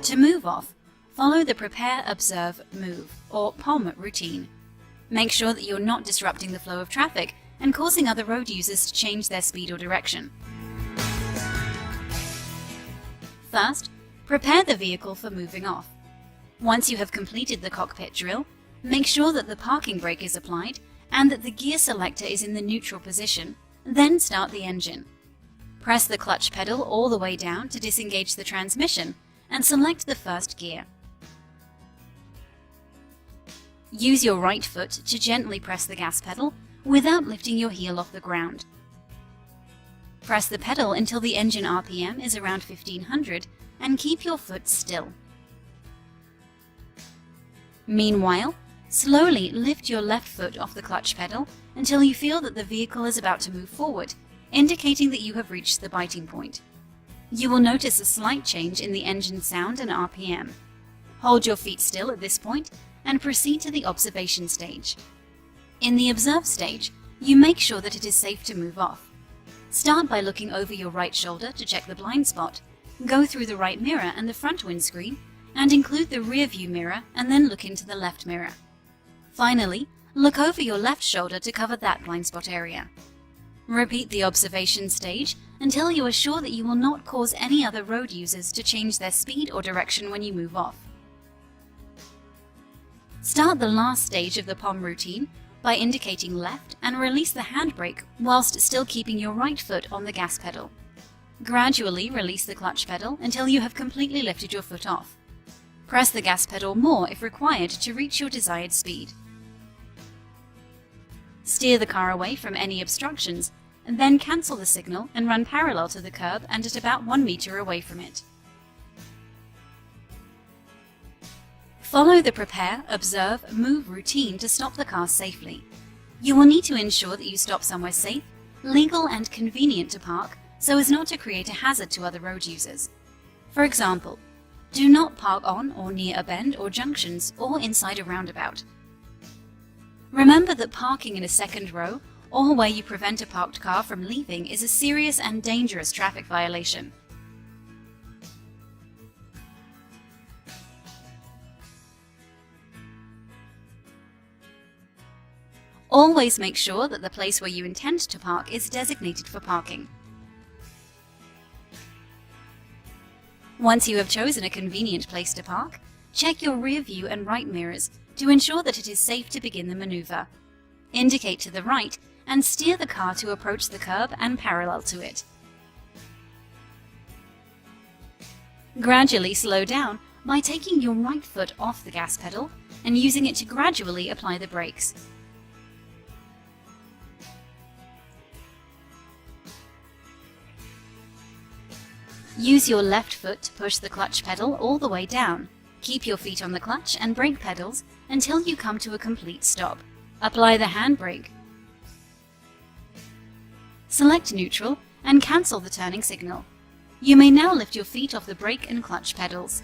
To move off, follow the Prepare, Observe, Move, or POM routine. Make sure that you're not disrupting the flow of traffic and causing other road users to change their speed or direction. First, prepare the vehicle for moving off. Once you have completed the cockpit drill, make sure that the parking brake is applied and that the gear selector is in the neutral position, then start the engine. Press the clutch pedal all the way down to disengage the transmission and select the first gear. Use your right foot to gently press the gas pedal without lifting your heel off the ground. Press the pedal until the engine RPM is around 1500 and keep your foot still. Meanwhile, slowly lift your left foot off the clutch pedal until you feel that the vehicle is about to move forward, indicating that you have reached the biting point. You will notice a slight change in the engine sound and RPM. Hold your feet still at this point and proceed to the observation stage. In the observe stage, you make sure that it is safe to move off. Start by looking over your right shoulder to check the blind spot, go through the right mirror and the front windscreen, and include the rear view mirror and then look into the left mirror. Finally, look over your left shoulder to cover that blind spot area. Repeat the observation stage until you are sure that you will not cause any other road users to change their speed or direction when you move off. Start the last stage of the POM routine by indicating left and release the handbrake whilst still keeping your right foot on the gas pedal. Gradually release the clutch pedal until you have completely lifted your foot off. Press the gas pedal more if required to reach your desired speed. Steer the car away from any obstructions, and then cancel the signal and run parallel to the curb and at about 1 meter away from it. Follow the Prepare, Observe, Move routine to stop the car safely. You will need to ensure that you stop somewhere safe, legal and convenient to park so as not to create a hazard to other road users. For example, do not park on or near a bend or junctions or inside a roundabout. Remember that parking in a second row or where you prevent a parked car from leaving is a serious and dangerous traffic violation. Always make sure that the place where you intend to park is designated for parking. Once you have chosen a convenient place to park, check your rear view and right mirrors to ensure that it is safe to begin the maneuver. Indicate to the right and steer the car to approach the curb and parallel to it. Gradually slow down by taking your right foot off the gas pedal and using it to gradually apply the brakes. Use your left foot to push the clutch pedal all the way down. Keep your feet on the clutch and brake pedals until you come to a complete stop. Apply the handbrake. Select neutral and cancel the turning signal. You may now lift your feet off the brake and clutch pedals.